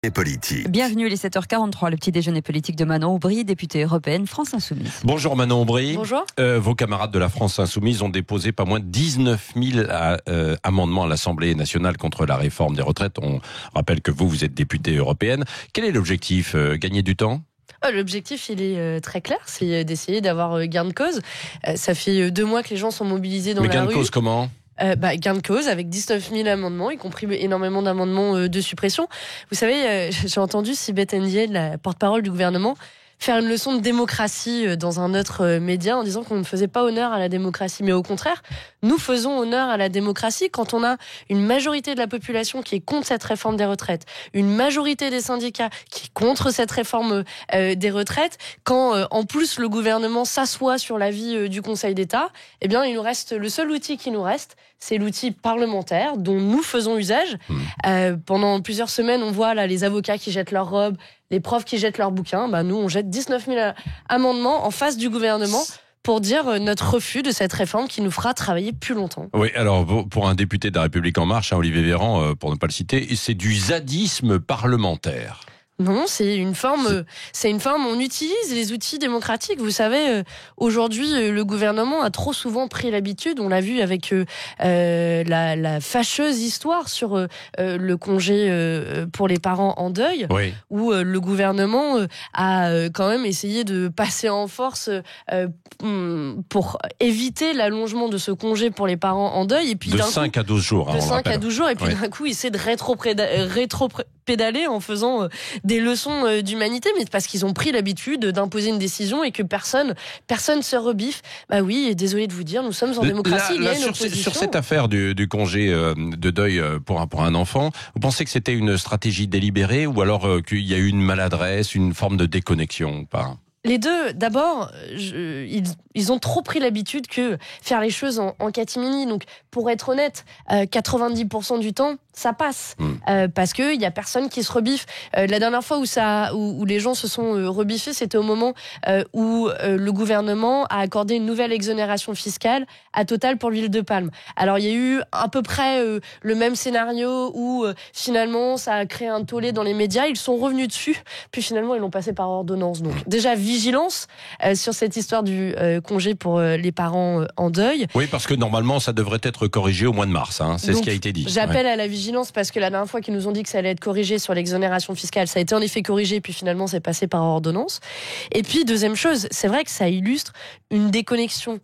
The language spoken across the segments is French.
Politique. Bienvenue les 7h43, le petit déjeuner politique de Manon Aubry, députée européenne France Insoumise. Bonjour Manon Aubry. Bonjour. Vos camarades de la France Insoumise ont déposé pas moins de 19 000 amendements à l'Assemblée nationale contre la réforme des retraites. On rappelle que vous êtes députée européenne. Quel est l'objectif ? Gagner du temps ? L'objectif, il est très clair, c'est d'essayer d'avoir gain de cause. Ça fait 2 mois que les gens sont mobilisés dans la rue. Mais gain de cause comment ? Gain de cause avec 19 000 amendements, y compris énormément d'amendements de suppression. Vous savez, j'ai entendu Sibeth Ndiaye, la porte-parole du gouvernement, faire une leçon de démocratie dans un autre média en disant qu'on ne faisait pas honneur à la démocratie. Mais au contraire, nous faisons honneur à la démocratie quand on a une majorité de la population qui est contre cette réforme des retraites, une majorité des syndicats qui est contre cette réforme des retraites, quand en plus le gouvernement s'assoit sur l'avis du Conseil d'État, eh bien il nous reste, le seul outil qui nous reste, c'est l'outil parlementaire dont nous faisons usage. Pendant plusieurs semaines, on voit là les avocats qui jettent leurs robes, les profs qui jettent leurs bouquins. Nous, on jette 19 000 amendements en face du gouvernement pour dire notre refus de cette réforme qui nous fera travailler plus longtemps. Oui, alors pour un député de la République En Marche, Olivier Véran, pour ne pas le citer, c'est du zadisme parlementaire. Non, c'est une forme, on utilise les outils démocratiques. Vous savez, aujourd'hui, le gouvernement a trop souvent pris l'habitude, on l'a vu avec la fâcheuse histoire sur le congé pour les parents en deuil, oui, où le gouvernement a quand même essayé de passer en force pour éviter l'allongement de ce congé pour les parents en deuil. Et puis, de 5 à 12 jours. De 5 à 12 jours, et puis d'un coup, il essaie de rétro-pédaler en faisant des leçons d'humanité, mais parce qu'ils ont pris l'habitude d'imposer une décision et que personne se rebiffe. Oui, désolé de vous dire, nous sommes en démocratie. Il y a une opposition. Sur cette affaire du congé de deuil pour un enfant, vous pensez que c'était une stratégie délibérée ou alors qu'il y a eu une maladresse, une forme de déconnexion ou pas ? Les deux, d'abord, ils ont trop pris l'habitude que faire les choses en catimini. Donc, pour être honnête, 90% du temps, ça passe. Parce qu'il n'y a personne qui se rebiffe. La dernière fois où les gens se sont rebiffés, c'était au moment où le gouvernement a accordé une nouvelle exonération fiscale à Total pour l'huile de palme. Alors, il y a eu à peu près le même scénario où finalement, ça a créé un tollé dans les médias. Ils sont revenus dessus. Puis finalement, ils l'ont passé par ordonnance. Donc, déjà, vigilance sur cette histoire du congé pour les parents en deuil. Oui, parce que normalement, ça devrait être corrigé au mois de mars. C'est ce qui a été dit. J'appelle à la vigilance parce que la dernière fois qu'ils nous ont dit que ça allait être corrigé sur l'exonération fiscale, ça a été en effet corrigé, puis finalement, c'est passé par ordonnance. Et puis, deuxième chose, c'est vrai que ça illustre une déconnexion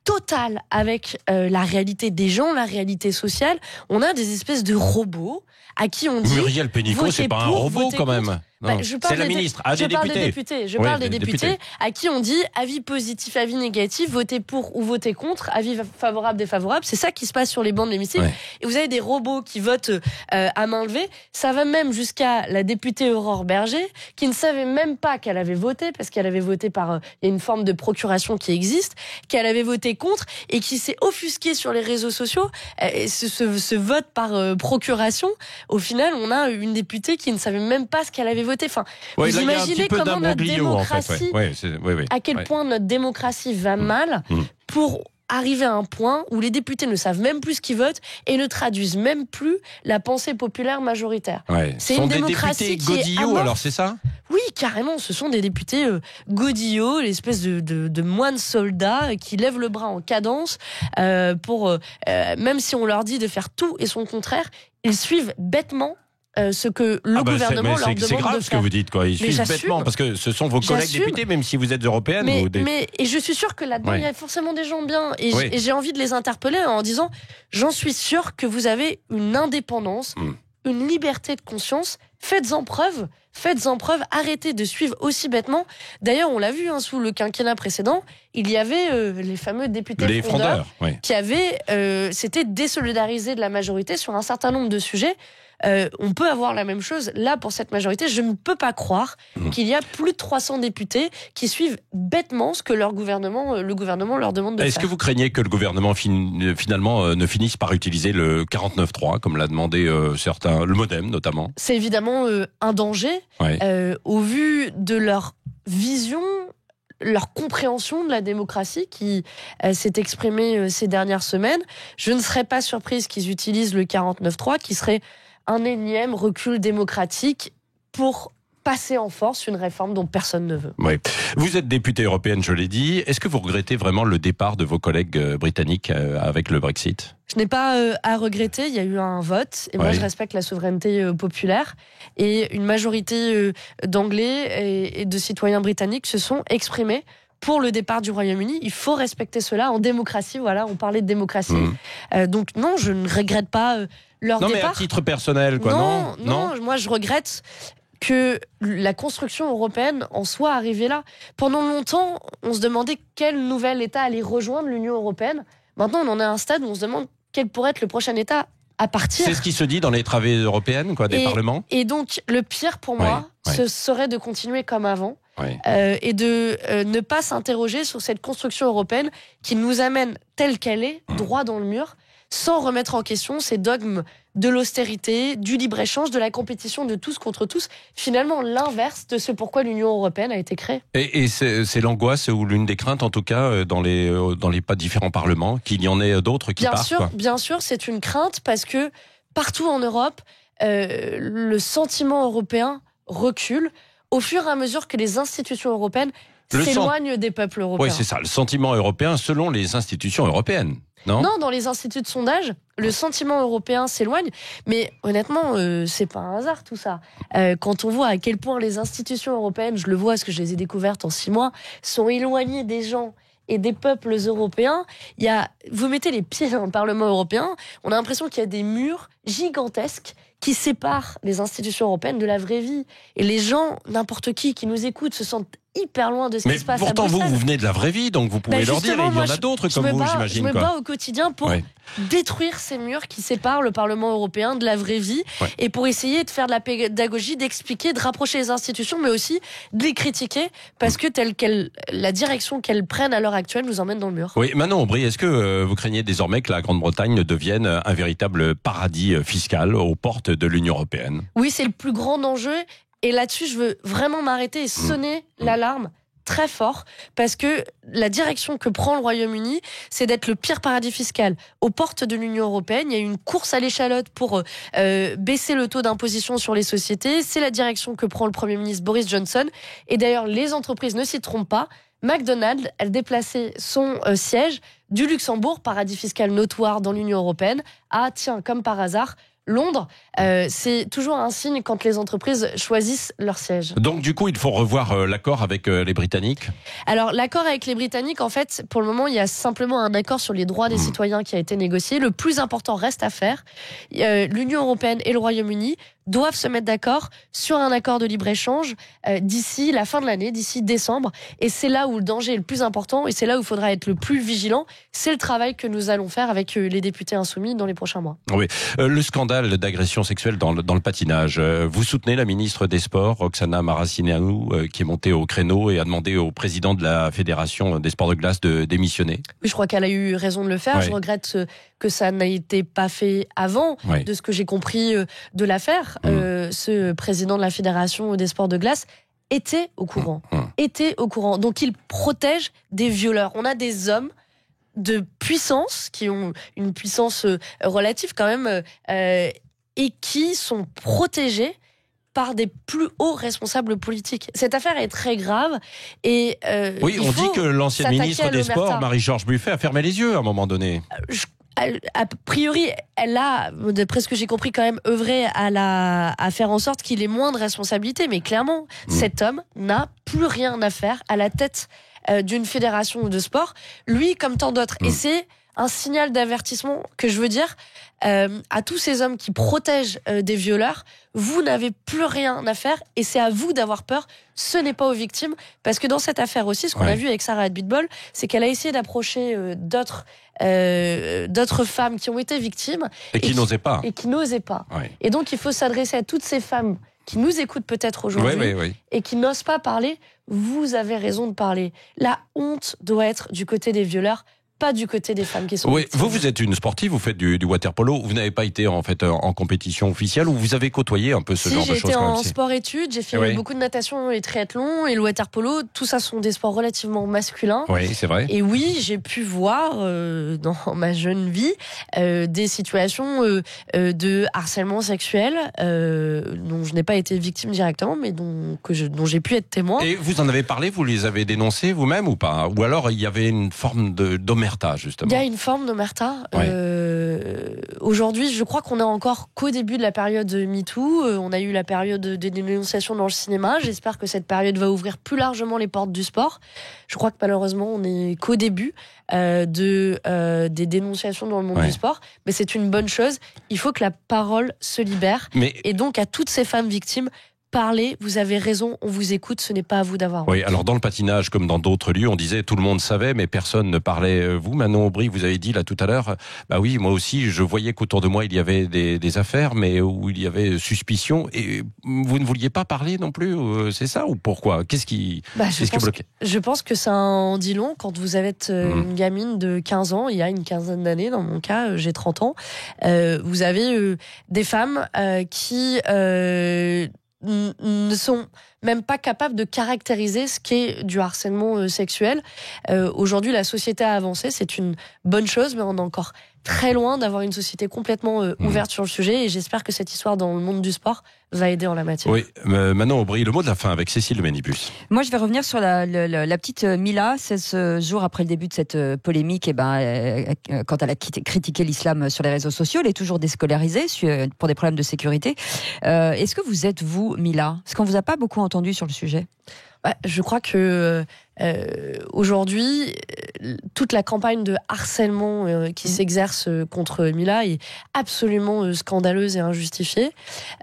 totale avec la réalité des gens, la réalité sociale. On a des espèces de robots à qui on dit... Muriel Pénicaud, c'est pas un robot quand même. C'est la ministre. Je parle des députés à qui on dit avis positif, avis négatif, votez pour ou votez contre, avis favorable, défavorable. C'est ça qui se passe sur les bancs de l'hémicycle. Ouais. Et vous avez des robots qui votent à main levée. Ça va même jusqu'à la députée Aurore Berger qui ne savait même pas qu'elle avait voté parce qu'elle avait voté par... il y a une forme de procuration qui existe, qu'elle avait voté contre et qui s'est offusquée sur les réseaux sociaux. Ce vote par procuration, au final, on a une députée qui ne savait même pas ce qu'elle avait voté. Enfin, oui, vous imaginez comment notre démocratie, à quel point notre démocratie va mal pour arriver à un point où les députés ne savent même plus ce qu'ils votent et ne traduisent même plus la pensée populaire majoritaire. C'est une démocratie qui est amorphe. Alors c'est ça ? Oui, carrément, ce sont des députés godillots, l'espèce de moines soldats qui lèvent le bras en cadence pour, même si on leur dit de faire tout et son contraire, ils suivent bêtement ce que le gouvernement leur demande de faire. C'est grave ce que vous dites, quoi. Ils suivent bêtement, parce que ce sont vos collègues députés, même si vous êtes européenne. Et je suis sûre que là-dedans, il y a forcément des gens bien. Et j'ai envie de les interpeller en disant, j'en suis sûre que vous avez une indépendance, une liberté de conscience. Faites-en preuve, arrêtez de suivre aussi bêtement. D'ailleurs, on l'a vu sous le quinquennat précédent, il y avait les fameux députés frondeurs qui avaient s'étaient désolidarisés de la majorité sur un certain nombre de sujets. On peut avoir la même chose là pour cette majorité. Je ne peux pas croire qu'il y a plus de 300 députés qui suivent bêtement ce que le gouvernement leur demande de faire. Est-ce que vous craignez que le gouvernement finalement ne finisse par utiliser le 49.3 comme l'a demandé certains, le MoDem notamment ? C'est évidemment un danger au vu de leur vision, leur compréhension de la démocratie qui s'est exprimée ces dernières semaines. Je ne serais pas surprise qu'ils utilisent le 49.3 qui serait un énième recul démocratique pour passer en force une réforme dont personne ne veut. Oui. Vous êtes députée européenne, je l'ai dit. Est-ce que vous regrettez vraiment le départ de vos collègues britanniques avec le Brexit ? Je n'ai pas à regretter, il y a eu un vote, et moi je respecte la souveraineté populaire, et une majorité d'Anglais et de citoyens britanniques se sont exprimés pour le départ du Royaume-Uni. Il faut respecter cela en démocratie, voilà, on parlait de démocratie. Donc non, je ne regrette pas leur départ. Non mais à titre personnel, quoi, non, moi je regrette que la construction européenne en soit arrivée là. Pendant longtemps, on se demandait quel nouvel État allait rejoindre l'Union européenne. Maintenant, on en est à un stade où on se demande quel pourrait être le prochain État à partir. C'est ce qui se dit dans les travées européennes, quoi, des parlements. Et donc, le pire pour moi, ce serait de continuer comme avant. Et de ne pas s'interroger sur cette construction européenne qui nous amène telle qu'elle est, droit dans le mur, sans remettre en question ces dogmes de l'austérité, du libre-échange, de la compétition de tous contre tous. Finalement, l'inverse de ce pourquoi l'Union européenne a été créée. Et c'est l'angoisse ou l'une des craintes, en tout cas, dans les différents parlements, qu'il y en ait d'autres qui partent. Bien sûr, c'est une crainte parce que partout en Europe, le sentiment européen recule au fur et à mesure que les institutions européennes s'éloignent des peuples européens. Oui, c'est ça, le sentiment européen selon les institutions européennes. Non, dans les instituts de sondage, le sentiment européen s'éloigne. Mais honnêtement, c'est pas un hasard tout ça. Quand on voit à quel point les institutions européennes, je le vois parce que je les ai découvertes en 6 mois, sont éloignées des gens et des peuples européens. Vous mettez les pieds dans le Parlement européen, on a l'impression qu'il y a des murs gigantesques qui séparent les institutions européennes de la vraie vie. Et les gens, n'importe qui nous écoute, se sentent hyper loin de ce qui se passe à Bruxelles. Mais pourtant, vous venez de la vraie vie, donc vous pouvez leur dire, et il y en a d'autres comme vous, j'imagine. Je me bats au quotidien pour détruire ces murs qui séparent le Parlement européen de la vraie vie, et pour essayer de faire de la pédagogie, d'expliquer, de rapprocher les institutions, mais aussi de les critiquer, parce que la direction qu'elles prennent à l'heure actuelle nous emmène dans le mur. Oui, Manon Aubry, est-ce que vous craignez désormais que la Grande-Bretagne devienne un véritable paradis fiscal aux portes de l'Union européenne ? Oui, c'est le plus grand enjeu. Et là-dessus, je veux vraiment m'arrêter et sonner l'alarme très fort, parce que la direction que prend le Royaume-Uni, c'est d'être le pire paradis fiscal. Aux portes de l'Union européenne, il y a une course à l'échalote pour baisser le taux d'imposition sur les sociétés. C'est la direction que prend le Premier ministre Boris Johnson. Et d'ailleurs, les entreprises ne s'y trompent pas. McDonald's, elle déplaçait son siège du Luxembourg, paradis fiscal notoire dans l'Union européenne, à, tiens, comme par hasard, Londres. C'est toujours un signe quand les entreprises choisissent leur siège. Donc du coup, il faut revoir l'accord avec les Britanniques ? Alors l'accord avec les Britanniques, en fait, pour le moment, il y a simplement un accord sur les droits des citoyens qui a été négocié. Le plus important reste à faire. L'Union européenne et le Royaume-Uni doivent se mettre d'accord sur un accord de libre-échange d'ici la fin de l'année, d'ici décembre. Et c'est là où le danger est le plus important et c'est là où il faudra être le plus vigilant. C'est le travail que nous allons faire avec les députés insoumis dans les prochains mois. Oui, le scandale d'agression sexuelle dans le patinage. Vous soutenez la ministre des Sports, Roxana Maracineanu, qui est montée au créneau et a demandé au président de la Fédération des sports de glace de démissionner. Oui, je crois qu'elle a eu raison de le faire. Je regrette que ça n'a été pas fait avant, de ce que j'ai compris de l'affaire. Ce président de la Fédération des sports de glace était au courant. Donc il protège des violeurs. On a des hommes de puissance, qui ont une puissance relative quand même, et qui sont protégés par des plus hauts responsables politiques. Cette affaire est très grave. Et on dit que l'ancienne ministre des Sports, Marie-Georges Buffet, a fermé les yeux à un moment donné. A priori, elle a, d'après ce que j'ai compris, quand même œuvré à faire en sorte qu'il ait moins de responsabilités. Mais clairement, cet homme n'a plus rien à faire à la tête d'une fédération de sport, lui comme tant d'autres. Et c'est un signal d'avertissement que je veux dire à tous ces hommes qui protègent des violeurs. Vous n'avez plus rien à faire et c'est à vous d'avoir peur. Ce n'est pas aux victimes, parce que dans cette affaire aussi, ce qu'on a vu avec Sarah Abitbol, c'est qu'elle a essayé d'approcher d'autres femmes qui ont été victimes et qui n'osaient pas. Et donc il faut s'adresser à toutes ces femmes qui nous écoutent peut-être aujourd'hui et qui n'osent pas parler. Vous avez raison de parler. La honte doit être du côté des violeurs, pas du côté des femmes qui sont Oui, victimes. vous êtes une sportive, vous faites du water-polo. Vous n'avez pas été en compétition officielle ou vous avez côtoyé un peu ce genre de choses? J'ai été en sport-études, j'ai fait Oui. beaucoup de natation et triathlon et le water-polo. Tout ça sont des sports relativement masculins. Oui, c'est vrai. Et oui, j'ai pu voir dans ma jeune vie des situations de harcèlement sexuel dont je n'ai pas été victime directement, mais dont j'ai pu être témoin. Et vous en avez parlé, vous les avez dénoncés vous-même ou pas? Ou alors il y avait une forme d'omerta, justement? Il y a une forme d'omerta. Ouais. Aujourd'hui, je crois qu'on est encore qu'au début de la période MeToo. On a eu la période des dénonciations dans le cinéma. J'espère que cette période va ouvrir plus largement les portes du sport. Je crois que malheureusement, on n'est qu'au début des dénonciations dans le monde du sport. Mais c'est une bonne chose. Il faut que la parole se libère. Et donc, à toutes ces femmes victimes, parlez, vous avez raison, on vous écoute, ce n'est pas à vous d'avoir honte. Oui, alors dans le patinage, comme dans d'autres lieux, on disait tout le monde savait, mais personne ne parlait. Vous, Manon Aubry, vous avez dit là tout à l'heure, bah oui, moi aussi, je voyais qu'autour de moi, il y avait des affaires, mais où il y avait suspicion, et vous ne vouliez pas parler non plus, c'est ça, ou pourquoi? Qu'est-ce qui bloquait? Je pense que ça en dit long quand vous êtes une gamine de 15 ans, il y a une quinzaine d'années, dans mon cas, j'ai 30 ans, vous avez des femmes qui ne sont même pas capables de caractériser ce qu'est du harcèlement sexuel. Aujourd'hui, la société a avancé, c'est une bonne chose, mais on est encore très loin d'avoir une société complètement ouverte sur le sujet, et j'espère que cette histoire dans le monde du sport va aider en la matière. Oui, Manon Aubry, le mot de la fin avec Cécile Menibus. Moi, je vais revenir sur la petite Mila, 16 jours après le début de cette polémique, quand elle a critiqué l'islam sur les réseaux sociaux, elle est toujours déscolarisée pour des problèmes de sécurité. Est-ce que vous êtes, vous, Mila? Parce qu'on vous a pas beaucoup entendu sur le sujet. Je crois que aujourd'hui, toute la campagne de harcèlement qui s'exerce contre Mila est absolument scandaleuse et injustifiée.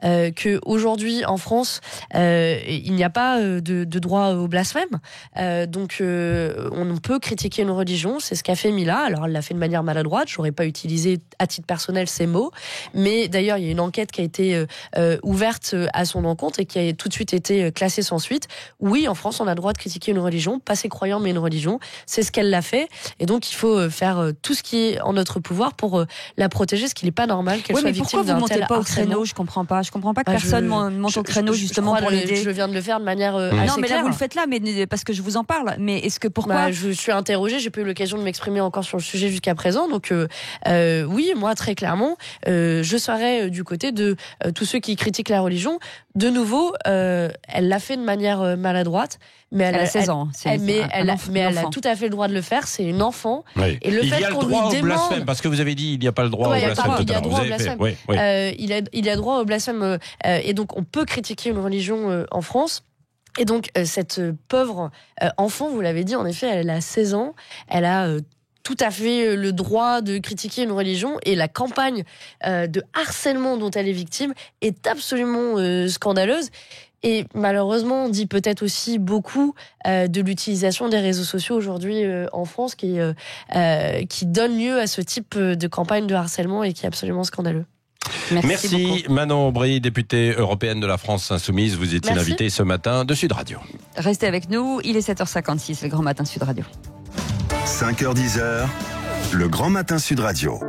Que aujourd'hui, en France, il n'y a pas de droit au blasphème. Donc, on peut critiquer une religion. C'est ce qu'a fait Mila. Alors, elle l'a fait de manière maladroite. J'aurais pas utilisé à titre personnel ces mots. Mais d'ailleurs, il y a une enquête qui a été ouverte à son encontre et qui a tout de suite été classée sans suite. Oui, en France, on a le droit de critiquer une religion, pas ses croyants, mais une religion. C'est ce qu'elle l'a fait. Et donc, il faut faire tout ce qui est en notre pouvoir pour la protéger, ce qui n'est pas normal qu'elle soit victime d'un tel harcèlement. Pourquoi vous montez pas au créneau? Je comprends pas. Je comprends pas que personne monte au créneau justement pour l'aider. Je viens de le faire de manière assez non, mais claire. là, vous le faites là, mais parce que je vous en parle. Mais est-ce que pourquoi? Je suis interrogée, j'ai pas eu l'occasion de m'exprimer encore sur le sujet jusqu'à présent. Donc, oui, moi, très clairement, je serais du côté de tous ceux qui critiquent la religion. De nouveau, elle l'a fait de manière maladroite. Mais elle a 16 ans. Mais elle a tout à fait le droit de le faire. C'est une enfant. Oui. Et le il fait y a le qu'on droit lui au demande... blasphème, parce que vous avez dit il n'y a pas le droit au blasphème. Il y a droit au blasphème. Il y a droit au blasphème. Et donc, on peut critiquer une religion en France. Et donc, cette pauvre enfant, vous l'avez dit, en effet, elle a 16 ans. Elle a tout à fait le droit de critiquer une religion, et la campagne de harcèlement dont elle est victime est absolument scandaleuse. Et malheureusement, on dit peut-être aussi beaucoup de l'utilisation des réseaux sociaux aujourd'hui en France qui donne lieu à ce type de campagne de harcèlement et qui est absolument scandaleux. Merci Manon Aubry, députée européenne de la France Insoumise. Vous étiez l'invitée ce matin de Sud Radio. Restez avec nous, il est 7h56, le Grand Matin Sud Radio. 5h-10h, le Grand Matin Sud Radio.